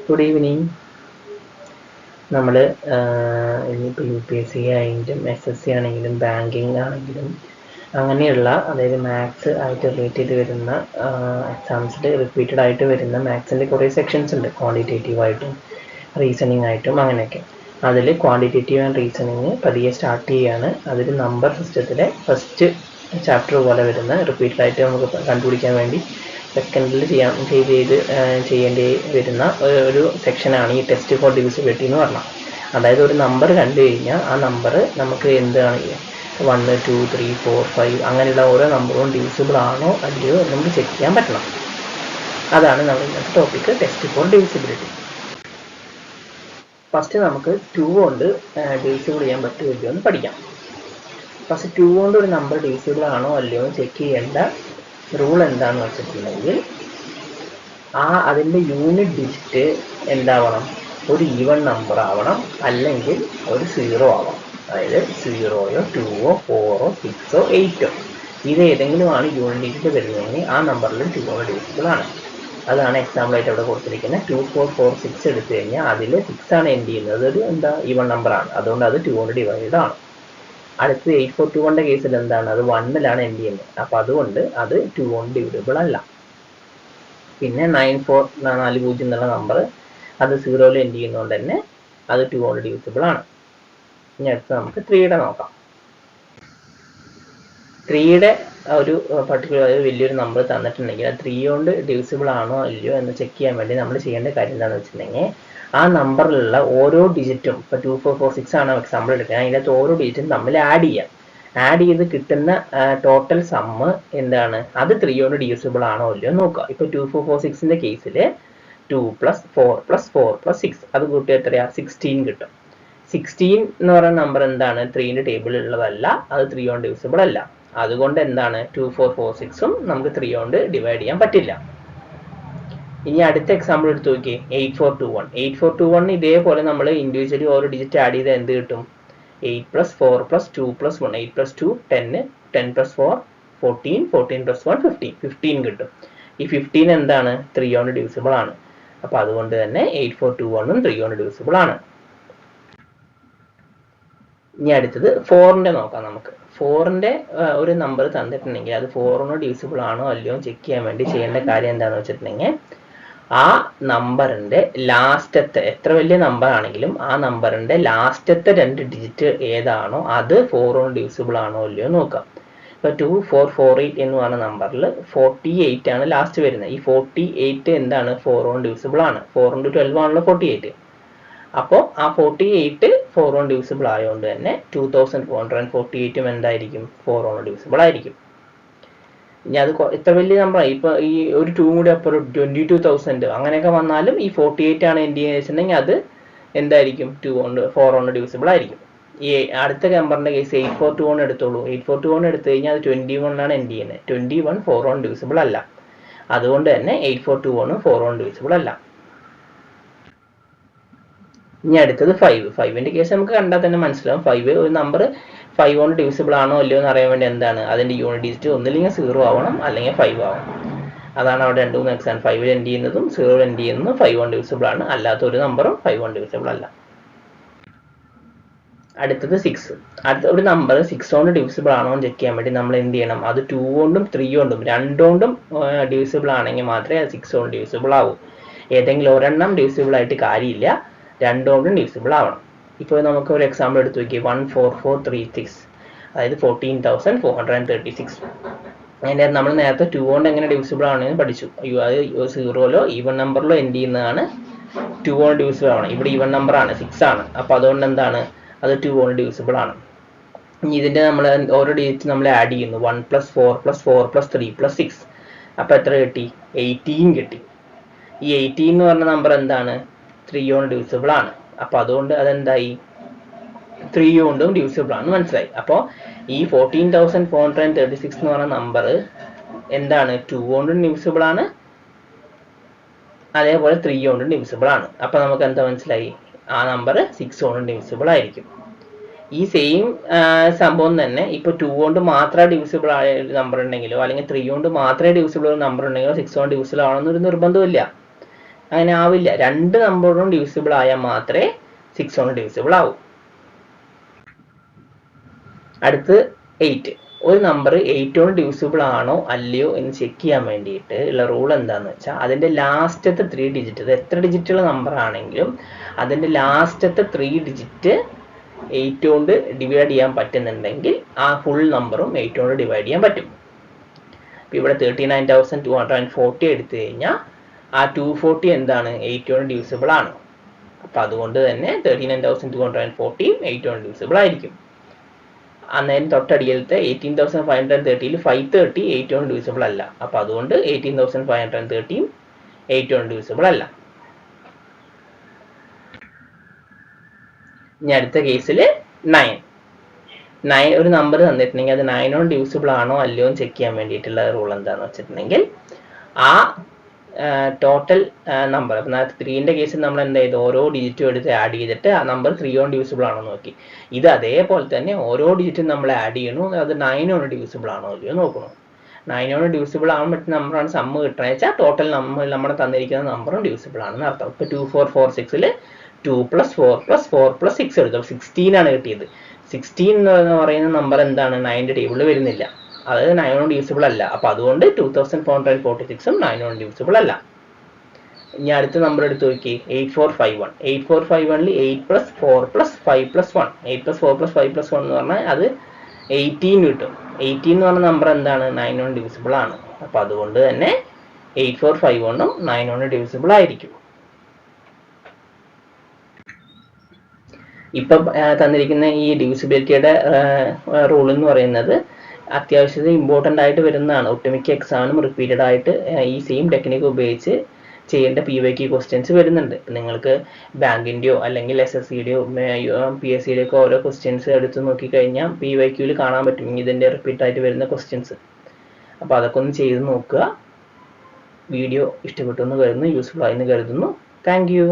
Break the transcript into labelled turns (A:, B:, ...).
A: Good evening. നമ്മൾ ഇനിയിപ്പോൾ UPSC ആയെങ്കിലും SSC ആണെങ്കിലും ബാങ്കിങ് ആണെങ്കിലും അങ്ങനെയുള്ള അതായത് മാത്സ് ആയിട്ട് റിലേറ്റ് ചെയ്ത് വരുന്ന എക്സാംസിൽ റിപ്പീറ്റഡ് ആയിട്ട് വരുന്ന മാത്സിൻ്റെ കുറേ സെക്ഷൻസ് ഉണ്ട്, ക്വാണ്ടിറ്റേറ്റീവ് ആയിട്ടും റീസണിങ് ആയിട്ടും അങ്ങനെയൊക്കെ. അതിൽ ക്വാണ്ടിറ്റേറ്റീവ് ആൻഡ് റീസണിങ് പതിയെ സ്റ്റാർട്ട് ചെയ്യുകയാണ്. അതിൽ നമ്പർ സിസ്റ്റത്തിലെ ഫസ്റ്റ് ചാപ്റ്റർ പോലെ വരുന്ന റിപ്പീറ്റഡ് ആയിട്ട് നമുക്ക് കണ്ടുപിടിക്കാൻ വേണ്ടി സെക്കൻഡിൽ ചെയ്യേണ്ടി വരുന്ന ഒരു സെക്ഷനാണ് ഈ ടെസ്റ്റ് ഫോർ ഡിവിസിബിലിറ്റി എന്ന് പറഞ്ഞാൽ. അതായത് ഒരു നമ്പർ കണ്ടു കഴിഞ്ഞാൽ ആ നമ്പർ നമുക്ക് എന്താണ് 1, 2, 3, 4, 5 അങ്ങനെയുള്ള ഓരോ നമ്പറും ഡിവിസിബിൾ ആണോ അല്ലയോ നമുക്ക് ചെക്ക് ചെയ്യാൻ പറ്റണം. അതാണ് നമ്മൾ ഇന്നത്തെ topic, test for divisibility. First നമുക്ക് 2 കൊണ്ട് ഡിവിസിബിൾ ചെയ്യാൻ പറ്റുമോ ഇല്ലയോ എന്ന് പഠിക്കാം. ഫസ്റ്റ് 2 കൊണ്ട് ഒരു നമ്പർ ഡിവിസിബിൾ ആണോ അല്ലയോ എന്ന് ചെക്ക് ചെയ്യേണ്ട റൂൾ എന്താണെന്ന് വെച്ചിട്ടുണ്ടെങ്കിൽ അതിൻ്റെ യൂണിറ്റ് ഡിജിറ്റ് എന്താവണം, ഒരു ഈവൺ നമ്പർ ആവണം, അല്ലെങ്കിൽ ഒരു 0 ആവണം. അതായത് 0യോ 2ഓ 4ഓ 6ഓ 8ഓ ഇത് ഏതെങ്കിലും ആണ് യൂണിറ്റ് ഡിജിറ്റ് വരുന്നതെങ്കിൽ ആ നമ്പറിൽ 2 കൊണ്ട് ഡിവിസിബിൾ ആണ്. അതാണ് എക്സാമ്പിളായിട്ട് അവിടെ കൊടുത്തിരിക്കുന്നത്. 2, 4, 4, 6 എടുത്തു കഴിഞ്ഞാൽ അതിൽ 6 ആണ് എൻഡ് ചെയ്യുന്നത്, ഒരു ഈവൺ നമ്പറാണ്, അതുകൊണ്ട് അത് 2 കൊണ്ട് ഡിവൈഡ് ആണ്. അടുത്ത് 8421 കേസിൽ എന്താണ്, അത് 1ലാണ് എൻഡ് ചെയ്യുന്നത്, അപ്പോൾ അതുകൊണ്ട് അത് 2 കൊണ്ട് ഡിവിസിബിൾ അല്ല. പിന്നെ 9440 എന്നുള്ള നമ്പർ അത് 0ൽ എൻഡ് ചെയ്യുന്നതുകൊണ്ട് തന്നെ അത് 2 കൊണ്ട് ഡിവിസിബിൾ ആണ്. ഇനി അടുത്ത് നമുക്ക് 3യുടെ നോക്കാം. 3യുടെ ഒരു പർട്ടിക്കുലർ വലിയൊരു നമ്പർ തന്നിട്ടുണ്ടെങ്കിൽ അത് 3 കൊണ്ട് ഡിവിസിബിൾ ആണോ അല്ലയോ എന്ന് ചെക്ക് ചെയ്യാൻ വേണ്ടി നമ്മൾ ചെയ്യേണ്ട കാര്യം എന്താണെന്ന് വെച്ചിട്ടുണ്ടെങ്കിൽ ആ നമ്പറിലുള്ള ഓരോ ഡിജിറ്റും, ഇപ്പോൾ 2, 4, 4, 6 ആണ് എക്സാമ്പിൾ എടുക്കുക, അതിനകത്ത് ഓരോ ഡിജിറ്റും തമ്മിൽ ആഡ് ചെയ്യാം. ആഡ് ചെയ്ത് കിട്ടുന്ന ടോട്ടൽ സമ്മ് എന്താണ്, അത് 3 കൊണ്ട് ഡിവിസിബിൾ ആണോ അല്ലയോ നോക്കുക. ഇപ്പോൾ 2, 4, 4, 6ന്റെ കേസിൽ 2 + 4 + 4 + 6 അത് കൂട്ടി എത്രയാണ്, 16 കിട്ടും. 16 എന്ന് പറയുന്ന നമ്പർ എന്താണ്, 3ന്റെ ടേബിളിൽ ഉള്ളതല്ല, അത് 3 കൊണ്ട് ഡിവിസിബിൾ അല്ല. അതുകൊണ്ട് എന്താണ് 2, 4, 4, 6ഉം നമുക്ക് 3 കൊണ്ട് ഡിവൈഡ് ചെയ്യാൻ പറ്റില്ല. ഇനി അടുത്ത എക്സാമ്പിൾ എടുത്ത് നോക്കിയേ, 8421. 8421 ഇതേപോലെ നമ്മൾ ഇൻഡിവിജ്വലി ഓരോ ഡിജിറ്റ് ആഡ് ചെയ്ത് എന്ത് കിട്ടും, 8 + 4 + 2 + 1, 8 + 2 10, 10 + 4 14, 14 + 1 15, 15 കിട്ടും. ഈ 15 എന്താണ്, 3 കൊണ്ട് ഡിവിസിബിൾ ആണ്. അപ്പോൾ അതുകൊണ്ട് തന്നെ 8421ഉം 3 കൊണ്ട് ഡിവിസിബിൾ ആണ്. ഇനി അടുത്തത് 4ന്റെ നോക്കാം നമുക്ക്. 4ന്റെ ഒരു നമ്പർ തന്നിട്ടുണ്ടെങ്കിൽ അത് 4 കൊണ്ട് ഡിവിസിബിൾ ആണോ അല്ലയോ ചെക്ക് ചെയ്യാൻ വേണ്ടി ചെയ്യേണ്ട കാര്യം എന്താണെന്ന് വെച്ചിട്ടുണ്ടെങ്കിൽ ആ നമ്പറിന്റെ ലാസ്റ്റത്തെ, എത്ര വലിയ നമ്പർ ആണെങ്കിലും ആ നമ്പറിന്റെ ലാസ്റ്റത്തെ 2 ഡിജിറ്റ് ഏതാണോ അത് 4 കൊണ്ട് ഡിവിസിബിൾ ആണോ അല്ലയോ നോക്കാം. ഇപ്പോൾ 2448 എന്ന് പറഞ്ഞ നമ്പറിൽ 48 ആണ് ലാസ്റ്റ് വരുന്നത്. ഈ 48 എന്താണ്, 4 കൊണ്ട് ഡിവിസിബിൾ ആണ്. 4 × 12 ആണല്ലോ 48. അപ്പോൾ ആ 48 4 കൊണ്ട് ഡിവിസിബിൾ ആയതുകൊണ്ട് തന്നെ 2448ഉം എന്തായിരിക്കും, 4 കൊണ്ട് ഡിവിസിബിൾ ആയിരിക്കും. ഇനി അത് ഇത്ര വലിയ നമ്പറായി, ഇപ്പോൾ ഈ ഒരു 2 കൂടി അപ്പുറം 22,000 അങ്ങനെയൊക്കെ വന്നാലും ഈ 48 ആണ് എൻഡ് ചെയ്യുന്നത് വെച്ചിട്ടുണ്ടെങ്കിൽ അത് എന്തായിരിക്കും, 4 കൊണ്ട് ഡിവിസിബിൾ ആയിരിക്കും. ഈ അടുത്ത നമ്പറിന്റെ കേസ് 8421 എടുത്തോളൂ. 8421 എടുത്തു കഴിഞ്ഞാൽ അത് 21 എൻഡ് ചെയ്യുന്നത്. 21 4 കൊണ്ട് ഡിവിസിബിൾ അല്ല, അതുകൊണ്ട് തന്നെ 8421 4 കൊണ്ട് ഡിവിസിബിൾ അല്ല. ഇനി അടുത്തത് 5ന്റെ കേസ് നമുക്ക് കണ്ടാൽ തന്നെ മനസ്സിലാവും. 5 ഒരു നമ്പർ 5 കൊണ്ട് ഡിവിസിബിൾ ആണോ അല്ലയോ എന്ന് അറിയാൻ വേണ്ടി എന്താണ്, അതിന്റെ യൂണിറ്റ് ഡിജിറ്റ് ഒന്നില്ലെങ്കിൽ 0 ആവണം അല്ലെങ്കിൽ 5 ആവണം. അതാണ് അവിടെ 2-3 എക്സാമ്പിൾ. 5ൽ എൻഡ് ചെയ്യുന്നതും 0ൽ എൻഡ് ചെയ്യുന്നതും 5 കൊണ്ട് ഡിവിസിബിൾ ആണ്, അല്ലാത്ത ഒരു നമ്പറും 5 കൊണ്ട് ഡിവിസിബിൾ അല്ല. അടുത്തത് 6. അടുത്ത ഒരു നമ്പർ 6 കൊണ്ട് ഡിവിസിബിൾ ആണോ എന്ന് ചെക്ക് ചെയ്യാൻ വേണ്ടി നമ്മൾ എന്ത് ചെയ്യണം, അത് 2 കൊണ്ടും 3 കൊണ്ടും 2 കൊണ്ടും ഡിവിസിബിൾ ആണെങ്കിൽ മാത്രമേ അത് 6 കൊണ്ട് ഡിവിസിബിൾ ആവൂ. ഏതെങ്കിലും ഒരെണ്ണം ഡിവിസിബിൾ ആയിട്ട് കാര്യമില്ല, 2 കൊണ്ടും ഡിവിസിബിൾ ആവണം. ഇപ്പോൾ നമുക്ക് ഒരു എക്സാമ്പിൾ എടുത്ത് നോക്കി, 14436, അതായത് 14,436. അതിൻ്റെ നമ്മൾ നേരത്തെ 2 കൊണ്ട് എങ്ങനെ ഡിവിസിബിൾ ആണെന്ന് പഠിച്ചു. അത് 0ലോ ഈവൺ നമ്പറിലോ എൻഡ് ചെയ്യുന്നതാണ് 2 കൊണ്ട് ഡിവിസിബിൾ ആണ്. ഇവിടെ ഈവൺ നമ്പറാണ്, 6 ആണ്. അപ്പോൾ അതുകൊണ്ട് എന്താണ്, അത് 2 കൊണ്ട് ഡിവിസിബിൾ ആണ്. ഇനി ഇതിൻ്റെ നമ്മൾ ഓരോ ഡിജിറ്റ് നമ്മൾ ആഡ് ചെയ്യുന്നു. 1 + 4 + 4 + 3 + 6, അപ്പോൾ എത്ര കിട്ടി, 18 കിട്ടി. ഈ 18 എന്ന് പറഞ്ഞ നമ്പർ എന്താണ്, 3 കൊണ്ട് ഡിവിസിബിൾ ആണ്. അപ്പോൾ അതുകൊണ്ട് അതെന്തായി, 3 കൊണ്ടും ഡിവിസിബിൾ ആണെന്ന് മനസ്സിലായി. അപ്പോൾ ഈ 14,436 എന്ന് പറഞ്ഞ നമ്പർ എന്താണ്, 2 കൊണ്ടും ഡിവിസിബിൾ ആണ്, അതേപോലെ 3 കൊണ്ടും ഡിവിസിബിൾ ആണ്. അപ്പോൾ നമുക്ക് എന്താ മനസ്സിലായി, ആ നമ്പർ 6 കൊണ്ടും ഡിവിസിബിൾ ആയിരിക്കും. ഈ സെയിം സംഭവം തന്നെ ഇപ്പോൾ 2 കൊണ്ട് മാത്രമേ ഡിവിസിബിൾ ആയ ഒരു നമ്പർ ഉണ്ടെങ്കിലോ അല്ലെങ്കിൽ 3 കൊണ്ട് മാത്രമേ ഡിവിസിബിൾ ഒരു നമ്പർ ഉണ്ടെങ്കിലോ 6 കൊണ്ട് ഡിവിസിബിൾ ആവണമെന്നൊരു നിർബന്ധമില്ല. അങ്ങനെ ആവില്ല. 2 നമ്പറും ഡിവിസിബിൾ ആയാൽ മാത്രമേ 6 കൊണ്ട് ഡിവിസിബിൾ ആവൂ. അടുത്ത് 8. ഒരു നമ്പർ 8 കൊണ്ട് ഡിവിസിബിൾ ആണോ അല്ലയോ എന്ന് ചെക്ക് ചെയ്യാൻ വേണ്ടിയിട്ട് ഉള്ള റൂൾ എന്താണെന്ന് വെച്ചാൽ അതിൻ്റെ ലാസ്റ്റത്തെ 3 ഡിജിറ്റ്, ഇത് എത്ര ഡിജിറ്റുള്ള നമ്പർ ആണെങ്കിലും അതിൻ്റെ ലാസ്റ്റത്തെ 3 ഡിജിറ്റ് 8 കൊണ്ട് ഡിവൈഡ് ചെയ്യാൻ പറ്റുന്നുണ്ടെങ്കിൽ ആ ഫുൾ നമ്പറും 8 കൊണ്ട് ഡിവൈഡ് ചെയ്യാൻ പറ്റും. ഇപ്പോൾ ഇവിടെ 39,240 എടുത്തു കഴിഞ്ഞാൽ ആ 240 എന്താണ് 8 കൊണ്ട് ഡിവിസിബിൾ ആണ്. അപ്പോൾ അതുകൊണ്ട് തന്നെ 39,240 8 കൊണ്ട് ഡിവിസിബിൾ ആയിരിക്കും. അന്നേരം തൊട്ടടിയിലത്തെ 18,530 530 8 കൊണ്ട് ഡിവിസിബിൾ അല്ല. അപ്പോൾ അതുകൊണ്ട് 18,530 8 കൊണ്ട് ഡിവിസിബിൾ അല്ല. ഇനി അടുത്ത കേസിൽ 9 ഒരു നമ്പർ തന്നിട്ടുണ്ടെങ്കിൽ അത് 9 കൊണ്ട് ഡിവിസിബിൾ ആണോ അല്ലയോ എന്ന് ചെക്ക് ചെയ്യാൻ വേണ്ടിയിട്ടുള്ള റൂൾ എന്താണെന്ന് വെച്ചിട്ടുണ്ടെങ്കിൽ ആ ടോട്ടൽ നമ്പർ, അപ്പം 3ന്റെ കേസിൽ നമ്മൾ എന്താ ചെയ്തു, ഓരോ ഡിജിറ്റും എടുത്ത് ആഡ് ചെയ്തിട്ട് ആ നമ്പർ 3 കൊണ്ട് ഡിവിസിബിൾ ആണോ നോക്കി. ഇത് അതേപോലെ തന്നെ ഓരോ ഡിജിറ്റും നമ്മൾ ആഡ് ചെയ്യണു, അത് 9 കൊണ്ട് ഡിവിസിബിൾ ആണോ അല്ലയോ നോക്കണം. 9 കൊണ്ട് ഡിവിസിബിൾ ആവാൻ പറ്റുന്ന നമ്പറാണ് സമ്മ് കിട്ടണമെന്ന് വെച്ചാൽ ടോട്ടൽ നമ്മുടെ തന്നിരിക്കുന്ന നമ്പറും ഡിവിസിബിൾ ആണെന്ന് അർത്ഥം. ഇപ്പോൾ 2446 2 + 4 + 4 + 6 എടുത്തു, 16 ആണ് കിട്ടിയത്. 16 എന്ന് പറയുന്ന നമ്പർ എന്താണ് 9ന്റെ ടേബിളിൽ വരുന്നില്ല, അതായത് 9 കൊണ്ട് ഡിവിസിബിൾ അല്ല. അപ്പോൾ അതുകൊണ്ട് 2446 9 കൊണ്ട് ഡിവിസിബിൾ അല്ല. ഇനി അടുത്ത നമ്പർ എടുത്ത് നോക്കി 8451. 8451 8 + 4 + 5 + 1, 8 + 4 + 5 + 1 എന്ന് പറഞ്ഞാൽ അത് 18 കിട്ടും. 18 എന്ന് പറഞ്ഞ നമ്പർ എന്താണ് 9 കൊണ്ട് ഡിവിസിബിൾ ആണ്. അപ്പോൾ അതുകൊണ്ട് തന്നെ 8451 9 കൊണ്ട് ഡിവിസിബിൾ ആയിരിക്കും. ഇപ്പം തന്നിരിക്കുന്ന ഈ ഡിവിസിബിലിറ്റിയുടെ റൂൾ എന്ന് പറയുന്നത് അത്യാവശ്യത്തിന് ഇമ്പോർട്ടൻ്റ് ആയിട്ട് വരുന്നതാണ്. ഒട്ടുമിക്ക എക്സാമിനും റിപ്പീറ്റഡ് ആയിട്ട് ഈ സെയിം ടെക്നിക്ക് ഉപയോഗിച്ച് ചെയ്യേണ്ട PYQ ക്വസ്റ്റ്യൻസ് വരുന്നുണ്ട്. നിങ്ങൾക്ക് ബാങ്കിൻ്റെയോ അല്ലെങ്കിൽ SSCയുടെയോ PSCയുടെയോ ഒക്കെ ഓരോ ക്വസ്റ്റ്യൻസ് എടുത്ത് നോക്കിക്കഴിഞ്ഞാൽ PYQയിൽ കാണാൻ പറ്റും ഇതിൻ്റെ റിപ്പീറ്റ് ആയിട്ട് വരുന്ന ക്വസ്റ്റ്യൻസ്. അപ്പോൾ അതൊക്കെ ഒന്ന് ചെയ്ത് നോക്കുക. വീഡിയോ ഇഷ്ടപ്പെട്ടു എന്ന് കരുതുന്നു, യൂസ്ഫുൾ ആയെന്ന് കരുതുന്നു. Thank you.